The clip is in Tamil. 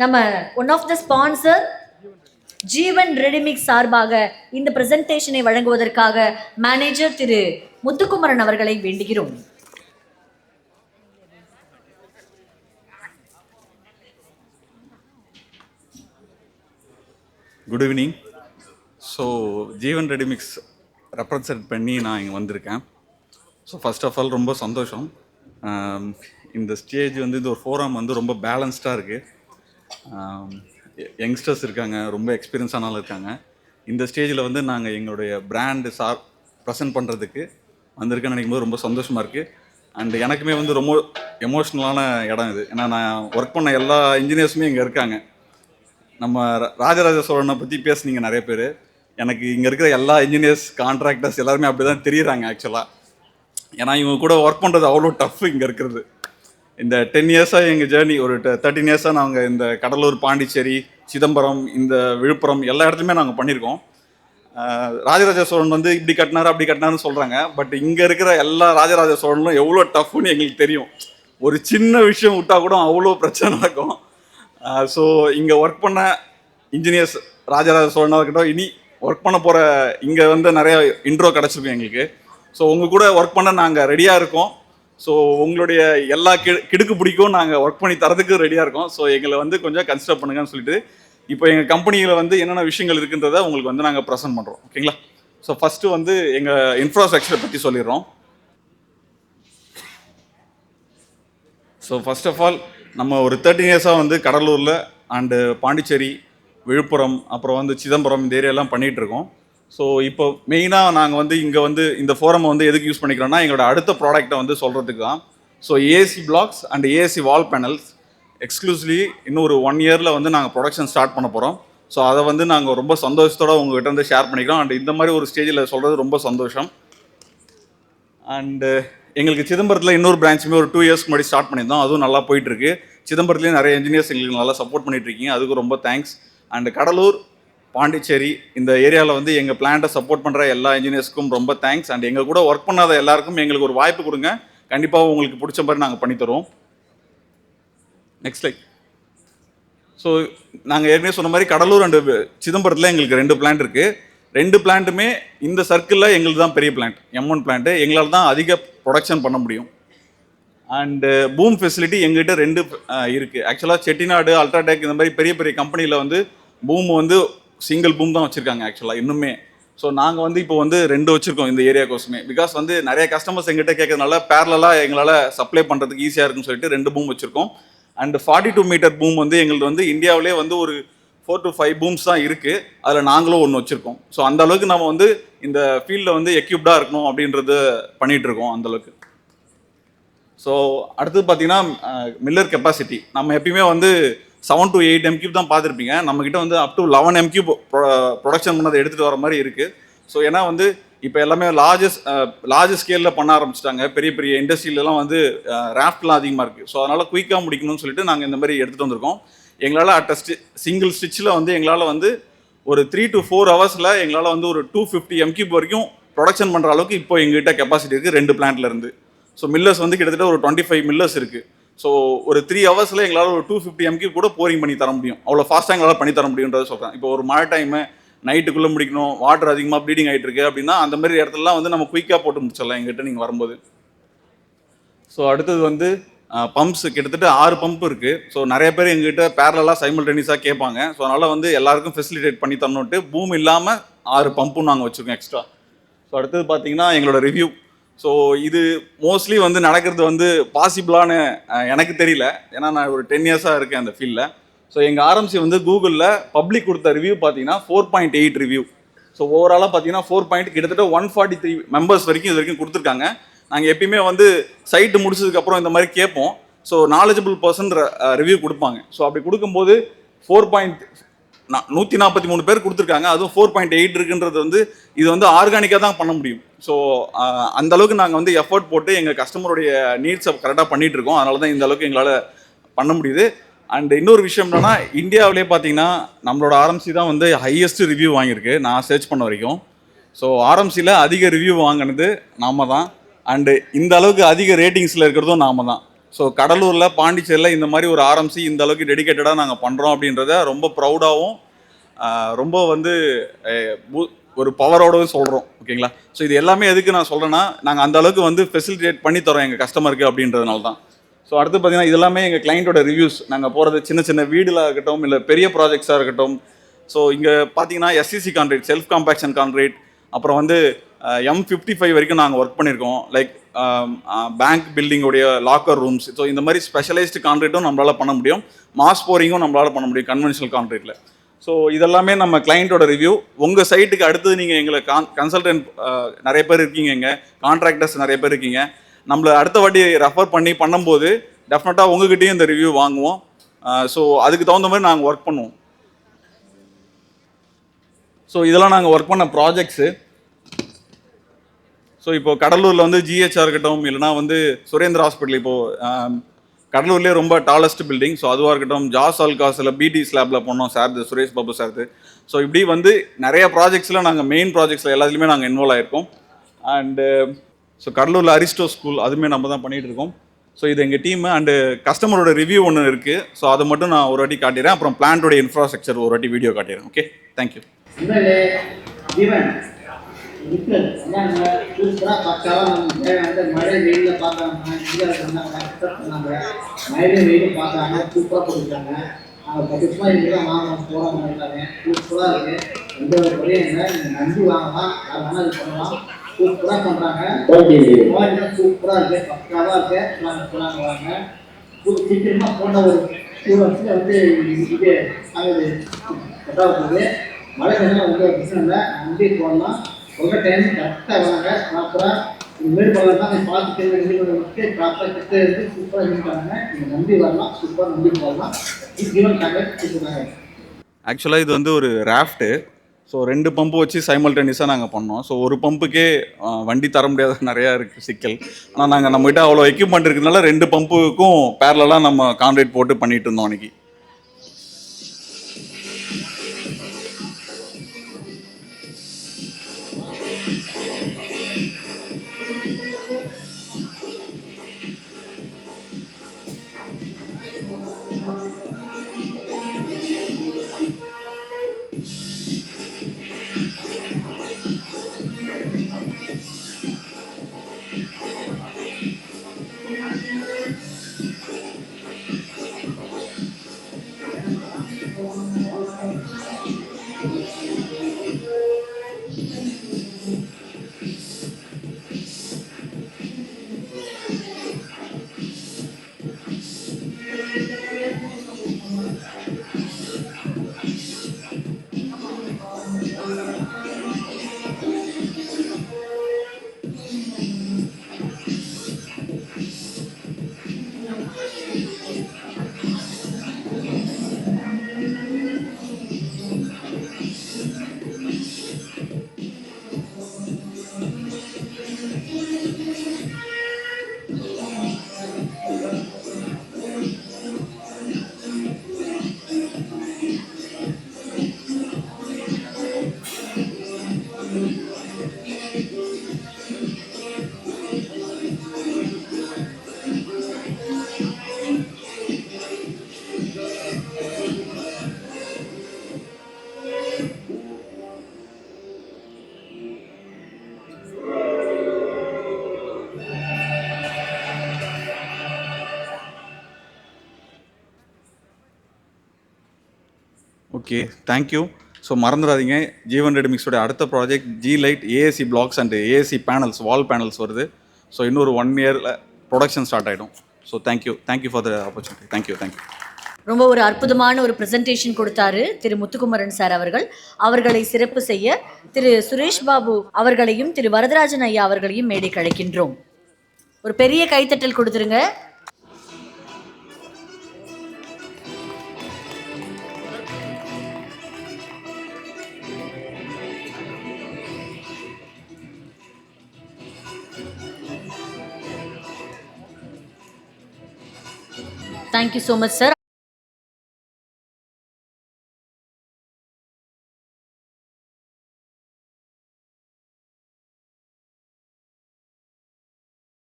நம்ம one of the sponsor Jeevan readymix சார்பாக இந்த பிரசன்டேஷனை வழங்குவதற்காக மேனேஜர் திரு முத்துக்குமரன் அவர்களை வேண்டுகிறோம். Good evening. So Jeevan readymix represent பண்ணி நான் இங்கே வந்திருக்கேன். ஸோ ஃபர்ஸ்ட் ஆஃப் ஆல் ரொம்ப சந்தோஷம். இந்த ஸ்டேஜ் வந்து இது ஒரு ஃபோரம் வந்து ரொம்ப பேலன்ஸ்டாக இருக்குது. யங்ஸ்டர்ஸ் இருக்காங்க, ரொம்ப எக்ஸ்பீரியன்ஸானாலும் இருக்காங்க. இந்த ஸ்டேஜில் வந்து நாங்கள் எங்களுடைய பிராண்டு ப்ரெசென்ட் பண்ணுறதுக்கு வந்திருக்கேன்னு நினைக்கும் போது ரொம்ப சந்தோஷமாக இருக்குது. அண்ட் எனக்குமே வந்து ரொம்ப எமோஷ்னலான இடம் இது. ஏன்னா நான் ஒர்க் பண்ண எல்லா இன்ஜினியர்ஸுமே இங்கே இருக்காங்க. நம்ம ராஜராஜ சோழனை பற்றி பேசுனீங்க நிறைய பேர். எனக்கு இங்கே இருக்கிற எல்லா இன்ஜினியர்ஸ், கான்ட்ராக்டர்ஸ் எல்லாருமே அப்படி தான் தெரியுறாங்க ஆக்சுவலாக. ஏன்னா இவங்க கூட ஒர்க் பண்ணுறது அவ்வளோ டஃப் இங்கே இருக்கிறது. இந்த 10 இயர்ஸாக எங்கள் ஜேர்னி, ஒரு 13 இயர்ஸாக நாங்கள் இந்த கடலூர், பாண்டிச்சேரி, சிதம்பரம், இந்த விழுப்புரம் எல்லா இடத்துலையுமே நாங்கள் பண்ணியிருக்கோம். ராஜராஜ சோழன் வந்து இப்படி கட்டினாரு அப்படி கட்டினாருன்னு சொல்கிறாங்க. பட் இங்கே இருக்கிற எல்லா ராஜராஜ சோழனும் எவ்வளோ டஃப்னு எங்களுக்கு தெரியும். ஒரு சின்ன விஷயம் விட்டால் கூட அவ்வளோ பிரச்சனை நடக்கும். ஸோ இங்கே ஒர்க் பண்ண இன்ஜினியர்ஸ், ராஜராஜ சோழனாக இருக்கட்டும், இனி ஒர்க் பண்ண போகிற இங்கே வந்து நிறைய இன்ட்ரோ கிடச்சிருக்கோம் எங்களுக்கு. ஸோ உங்கள் கூட ஒர்க் பண்ண நாங்கள் ரெடியாக இருக்கோம். ஸோ உங்களுடைய எல்லா கிடுக்கு பிடிக்கும் நாங்கள் ஒர்க் பண்ணி தரதுக்கு ரெடியாக இருக்கோம். ஸோ எங்களை வந்து கொஞ்சம் கன்சிடர் பண்ணுங்கன்னு சொல்லிட்டு இப்போ எங்கள் கம்பெனியில் வந்து என்னென்ன விஷயங்கள் இருக்குன்றதை உங்களுக்கு வந்து நாங்கள் ப்ரெசென்ட் பண்ணுறோம். ஓகேங்களா? ஸோ ஃபஸ்ட்டு வந்து எங்கள் இன்ஃப்ராஸ்ட்ரக்சரை பற்றி சொல்லிடுறோம். ஸோ ஃபர்ஸ்ட் ஆஃப் ஆல் நம்ம ஒரு 13 இயர்ஸாக வந்து கடலூரில் அண்டு பாண்டிச்சேரி, விழுப்புரம், அப்புறம் வந்து சிதம்பரம், இந்த ஏரியாலாம் பண்ணிகிட்ருக்கோம். ஸோ இப்போ மெயினாக நாங்கள் வந்து இங்கே வந்து இந்த ஃபோரம் வந்து எதுக்கு யூஸ் பண்ணிக்கிறோன்னா எங்களோட அடுத்த ப்ராடக்ட்டை வந்து சொல்கிறதுக்கு தான். So AC blocks and AC wall panels exclusively இன்னும் ஒரு 1 இயரில் வந்து நாங்கள் ப்ரொடக்ஷன் ஸ்டார்ட் பண்ண போகிறோம். ஸோ அதை வந்து நாங்கள் ரொம்ப சந்தோஷத்தோடு உங்கள்கிட்ட வந்து ஷேர் பண்ணிக்கிறோம். அண்ட் இந்த மாதிரி ஒரு ஸ்டேஜில் சொல்கிறது ரொம்ப சந்தோஷம். அண்டு எங்களுக்கு சிதம்பரத்தில் இன்னொரு பிரான்ச்சுமே ஒரு 2 இயர்ஸ்க்கு முன்னாடி ஸ்டார்ட் பண்ணியிருந்தோம். அதுவும் நல்லா போயிட்டுருக்கு. சிதம்பரத்துலேயும் நிறைய இன்ஜினியர்ஸ் எங்களுக்கு நல்லா சப்போர்ட் பண்ணிகிட்ருக்கீங்க, அதுக்கு ரொம்ப தேங்க்ஸ். அண்டு கடலூர், பாண்டிச்சேரி இந்த ஏரியாவில் வந்து எங்கள் பிளான்ட்டை சப்போர்ட் பண்ணுற எல்லா இன்ஜினியர்ஸ்க்கும் ரொம்ப தேங்க்ஸ். அண்ட் எங்கள் கூட ஒர்க் பண்ணாத எல்லாருக்கும் எங்களுக்கு ஒரு வாய்ப்பு கொடுங்க, கண்டிப்பாக உங்களுக்கு பிடிச்ச மாதிரி நாங்கள் பண்ணித்தருவோம். Next like. ஸோ நாங்கள் ஏற்கனவே சொன்ன மாதிரி கடலூர் அண்டு சிதம்பரத்தில் எங்களுக்கு 2 பிளான்ட் இருக்குது. 2 பிளான்ட்டுமே இந்த சர்க்கிளில் எங்களுக்கு தான் பெரிய பிளான்ட், M1 பிளான்ட்டு. எங்களால் தான் அதிக ப்ரொடக்ஷன் பண்ண முடியும். அண்டு பூம் ஃபெசிலிட்டி எங்ககிட்ட 2 இருக்குது. ஆக்சுவலாக செட்டிநாடு, அல்ட்ராடெக் இந்த மாதிரி பெரிய பெரிய கம்பெனியில் வந்து பூம் வந்து சிங்கிள் பூம் தான் வச்சுருக்காங்க ஆக்சுவலாக இன்னுமே. ஸோ நாங்கள் வந்து இப்போ வந்து 2 வச்சுருக்கோம் இந்த ஏரியாக்கோசமே. பிகாஸ் வந்து நிறைய கஸ்டமர்ஸ் எங்கிட்ட கேட்கறதுனால பேரலாக எங்களால் சப்ளை பண்ணுறதுக்கு ஈஸியாக இருக்குன்னு சொல்லிட்டு 2 பூம் வச்சுருக்கோம். அண்ட் 42 மீட்டர் பூம் வந்து எங்களுக்கு வந்து இந்தியாவிலே வந்து ஒரு 4 to 5 பூம்ஸ் தான் இருக்குது. அதில் நாங்களும் ஒன்று வச்சுருக்கோம். ஸோ அந்த அளவுக்கு நம்ம வந்து இந்த ஃபீல்டில் வந்து எக்யூப்டாக இருக்கணும் அப்படின்றது பண்ணிகிட்ருக்கோம் அந்தளவுக்கு. ஸோ அடுத்தது பார்த்தீங்கன்னா மில்லர் கெப்பாசிட்டி. நம்ம எப்பயுமே வந்து 7 to 8 MQ தான் பார்த்துருப்பீங்க. நம்மக்கிட்ட வந்து அப் டு 11 MQ ப்ரொடக்ஷன் பண்ணதை எடுத்துகிட்டு வர மாதிரி இருக்குது. ஸோ ஏன்னா வந்து இப்போ எல்லாமே லார்ஜ் ஸ்கேலில் பண்ண ஆரம்பிச்சிட்டாங்க. பெரிய பெரிய இண்டஸ்ட்ரியிலலாம் வந்து ராஃப்ட்லாம் அதிகமாக இருக்குது. ஸோ அதனால் குயிக்காக முடிக்கணும்னு சொல்லிட்டு நாங்கள் இந்த மாதிரி எடுத்துகிட்டு வந்திருக்கோம். எங்களால் சிங்கிள் ஸ்டிச்சில் வந்து எங்களால் வந்து ஒரு 3 to 4 ஹவர்ஸில் எங்களால் வந்து ஒரு 250 MQ வரைக்கும் ப்ரொடக்ஷன் பண்ணுற அளவுக்கு இப்போ எங்ககிட்ட கெப்பாசிட்டி இருக்குது 2 பிளான்ட்லேருந்து. ஸோ மில்லர்ஸ் வந்து கிட்டத்தட்ட ஒரு 25 மில்லர்ஸ் இருக்குது. ஸோ ஒரு 3 ஹவர்ஸில் எங்களால் ஒரு 250 MQ கூட போரிங் பண்ணி தர முடியும். அவ்வளோ ஃபாஸ்ட்டாக எங்களால் பண்ணி தர முடியுன்றதை சொல்கிறேன். இப்போ ஒரு மழை டைமு, நைட்டுக்குள்ளே முடிக்கணும், வாட்டர் அதிகமாக ப்ளீடிங் ஆகிட்டு இருக்கு அப்படின்னா அந்த மாதிரி இடத்துலலாம் வந்து நம்ம குயிக்காக போட்டு முடிச்சிடலாம் எங்கிட்ட நீங்கள் வரும்போது. ஸோ அடுத்தது வந்து பம்ப்ஸ் கிட்டத்தட்ட 6 பம்ப் இருக்குது. ஸோ நிறைய பேர் எங்ககிட்ட பேரலாக சைமல்டேனியஸாக கேட்பாங்க. ஸோ அதனால் வந்து எல்லாருக்கும் ஃபெசிலிட்டேட் பண்ணி தரணுன்ட்டு பூம் இல்லாமல் 6 பம்பும் நாங்கள் வச்சுருக்கோம் எக்ஸ்ட்ரா. ஸோ அடுத்தது பார்த்தீங்கன்னா எங்களோட ரிவ்யூ. ஸோ இது மோஸ்ட்லி வந்து நடக்கிறது வந்து பாசிபிளானு எனக்கு தெரியல. ஏன்னா நான் ஒரு 10 இயர்ஸாக இருக்கேன் அந்த ஃபீல்டில். ஸோ எங்கள் ஆர்எம்சி வந்து கூகுளில் பப்ளிக் கொடுத்த ரிவ்யூ பார்த்தீங்கன்னா 4.8 ரிவ்யூ. ஸோ ஓவராலாக பார்த்தீங்கன்னா 4 கிட்டத்தட்ட 143 மெம்பர்ஸ் வரைக்கும் இது வரைக்கும் கொடுத்துருக்காங்க. நாங்கள் எப்பயுமே வந்து சைட்டு முடிச்சதுக்கப்புறம் இந்த மாதிரி கேட்போம். ஸோ நாலேஜபிள் பர்சன் ரிவ்யூ கொடுப்பாங்க. ஸோ அப்படி கொடுக்கும்போது 143 பேர் கொடுத்துருக்காங்க. அதுவும் 4.8 இருக்குன்றது வந்து இது வந்து ஆர்கானிக்காக தான் பண்ண முடியும். ஸோ அந்தளவுக்கு நாங்கள் வந்து எஃபர்ட் போட்டு எங்கள் கஸ்டமருடைய நீட்ஸை கரெக்டாக பண்ணிகிட்ருக்கோம். அதனால தான் இந்த அளவுக்கு எங்களால் பண்ண முடியுது. அண்ட் இன்னொரு விஷயம் என்னன்னா, இந்தியாவிலே பார்த்தீங்கன்னா நம்மளோட ஆர்எம்சி தான் வந்து ஹையஸ்ட் ரிவ்யூ வாங்கியிருக்கு நான் சர்ச் பண்ண வரைக்கும். ஸோ ஆர்எம்சியில் அதிக ரிவ்யூ வாங்கினது நாம தான். அண்டு இந்த அளவுக்கு அதிக ரேட்டிங்ஸில் இருக்கிறதும் நாம தான். ஸோ கடலூரில் பாண்டிச்சேரியில் இந்த மாதிரி ஒரு ஆர்எம்சி இந்த அளவுக்கு டெடிகேட்டடாக நாங்கள் பண்ணுறோம் அப்படின்றத ரொம்ப ப்ரௌடாகவும் ரொம்ப வந்து ஒரு பவரோடவும் சொல்கிறோம். ஓகேங்களா? ஸோ இது எல்லாமே எதுக்கு நான் சொல்கிறேன்னா, நாங்கள் அந்த அளவுக்கு வந்து ஃபெசிலிட்டேட் பண்ணி தரோம் எங்கள் கஸ்டமருக்கு அப்படின்றதுனால தான். ஸோ அடுத்து பார்த்தீங்கன்னா இதெல்லாமே எங்கள் கிளைண்ட்டோட ரிவ்யூஸ். நாங்கள் போகிறது சின்ன சின்ன வீடுலாம் இருக்கட்டும், இல்லை பெரிய ப்ராஜெக்ட்ஸாக இருக்கட்டும். ஸோ இங்கே பார்த்தீங்கன்னா SCC concrete, self compaction concrete, அப்புறம் வந்து M55 வரைக்கும் நாங்கள் ஒர்க் பண்ணியிருக்கோம். லைக் பேங்க் பில்டிங்கோடைய லாக்கர் ரூம்ஸ். ஸோ இந்த மாதிரி ஸ்பெஷலைஸ்டு கான்க்ரீட்டும் நம்மளால் பண்ண முடியும், மாஸ் போரிங்கும் நம்மளால் பண்ண முடியும் கன்வென்ஷனல் கான்க்ரீட்டில். ஸோ இதெல்லாமே நம்ம கிளைண்ட்டோட ரிவ்யூ. உங்கள் சைட்டுக்கு அடுத்தது நீங்கள் எங்களை கன்சல்டன்ட் நிறைய பேர் இருக்கீங்க, இங்கே கான்ட்ராக்டர்ஸ் நிறைய பேர் இருக்கீங்க. நம்மளை அடுத்த வாட்டி ரெஃபர் பண்ணி பண்ணும்போது டெஃபினட்டாக உங்ககிட்டயும் இந்த ரிவ்யூ வாங்குவோம். ஸோ அதுக்கு தகுந்த மாதிரி நாங்கள் ஒர்க் பண்ணுவோம். ஸோ இதெல்லாம் நாங்கள் ஒர்க் பண்ண ப்ராஜெக்ட்ஸு. ஸோ இப்போது கடலூரில் வந்து ஜிஹெச்ஆர் இருக்கட்டும், இல்லைனா வந்து சுரேந்திர ஹாஸ்பிட்டல், இப்போது கடலூர்லேயே ரொம்ப டாலஸ்ட் பில்டிங். ஸோ அதுவாக இருக்கட்டும், ஜாஸ் ஆல்காஸில் பிடி ஸ்லாப்பில் பண்ணோம் sir, Suresh Babu sir. So இப்படி வந்து நிறைய ப்ராஜெக்ட்ஸில் நாங்கள் மெயின் ப்ராஜெக்ட்ஸில் எல்லாத்துலேயுமே நாங்கள் இன்வால்வ் ஆகிருக்கோம். அண்டு ஸோ கடலூரில் அரிஸ்டோ ஸ்கூல் அதுவுமே நம்ம தான் பண்ணிகிட்டு இருக்கோம். ஸோ இது எங்கள் டீமு. அண்டு கஸ்டமரோட ரிவ்யூ ஒன்று இருக்குது. ஸோ அதை மட்டும் நான் ஒரு வாட்டி காட்டிடுறேன். அப்புறம் பிளான்டோட இன்ஃப்ராஸ்ட்ரக்சர் ஒரு வாட்டி வீடியோ காட்டிடுறேன். Okay, thank you. சூப்பராக பக்காவாக நம்ம வந்து மழை வெயிலில் பார்த்தாங்க, இந்தியாவில் சொன்னாங்க, எக்ஸ்பெக்ட் பண்ணாங்க, மழை வெயிலும் பார்த்தாங்க, சூப்பராக கொடுத்தாங்க. அவங்க 10 வருஷமாக இங்கெல்லாம் வாங்கலாம் போகிறாங்க இருக்காங்க. சூப்பராக இருக்குது, எந்த ஒரு குறையும் இல்லை. நீங்கள் நம்பி வாங்கலாம், யார் வேணால் இது பண்ணலாம். சூப்பராக பண்ணுறாங்க, குவாலிட்டிலாம் சூப்பராக இருக்குது, பக்காவாக இருக்குது. நாங்கள் சொன்னாங்க வாங்க சீக்கிரமாக போன ஒரு 2 வருஷத்தில் வந்து இது ஆகுது கட்டாக போகுது. மழை வெள்ளம் வந்து ஒரு பிரச்சனை இல்லை, நம்பி போடலாம். சொல்கிற டைம் கரெக்டாக வாங்க, ப்ராப்பராக இதுமாரி பண்ணலாம் தான் பார்த்துட்டு வந்து ப்ராப்பராக கிட்ட இருந்து சூப்பராக இருக்காங்க. நீங்கள் நம்பி வரலாம், சூப்பராக நம்பி போடலாம். ஜீவன் கான்ட்ராக்ட். ஆக்சுவலாக இது வந்து ஒரு ராஃப்ட்டு. ஸோ 2 பம்பு வச்சு சைமல்டேனியஸாக நாங்கள் பண்ணோம். ஸோ ஒரு பம்புக்கே வண்டி தர முடியாத நிறையா இருக்குது சிக்கல். ஆனால் நாங்கள் நம்மகிட்ட அவ்வளோ எக்யூப்மெண்ட் இருக்கிறதுனால 2 பம்புக்கும் பேரலாக நம்ம கான்க்ரீட் போட்டு பண்ணிகிட்டு இருந்தோம் அன்றைக்கி. Okay, thank you. ஸோ மறந்துடாதீங்க, ஜீவன் ரெடிமிக்ஸோட அடுத்த project G light ASC blocks and ASC panels, wall panels வருது. ஸோ இன்னொரு 1 இயரில் ப்ரொடக்ஷன் ஸ்டார்ட் ஆகிடும். So thank you for the opportunity. Thank you. ரொம்ப ஒரு அற்புதமான ஒரு ப்ரெசன்டேஷன் கொடுத்தாரு திரு முத்துக்குமரன் சார் அவர்கள். அவர்களை சிறப்பு செய்ய திரு சுரேஷ் பாபு அவர்களையும் திரு வரதராஜன் ஐயா அவர்களையும் மேடைக்கு அழைக்கின்றோம். ஒரு பெரிய கைத்தட்டல் கொடுத்துருங்க. Thank you so much, sir.